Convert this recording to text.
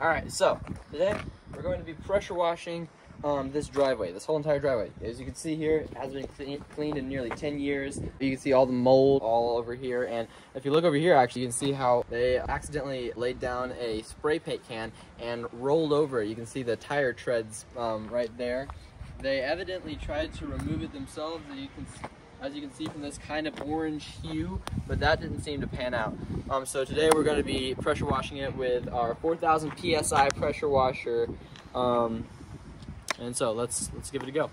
Alright, so today we're going to be pressure washing this driveway, this whole entire driveway. As you can see here, it hasn't been cleaned in nearly 10 years. You can see all the mold all over here, and if you look over here, actually, you can see how they accidentally laid down a spray paint can and rolled over it. You can see the tire treads right there. They evidently tried to remove it themselves, as you can see from this kind of orange hue, but that didn't seem to pan out. So today we're going to be pressure washing it with our 4,000 PSI pressure washer. And so let's give it a go.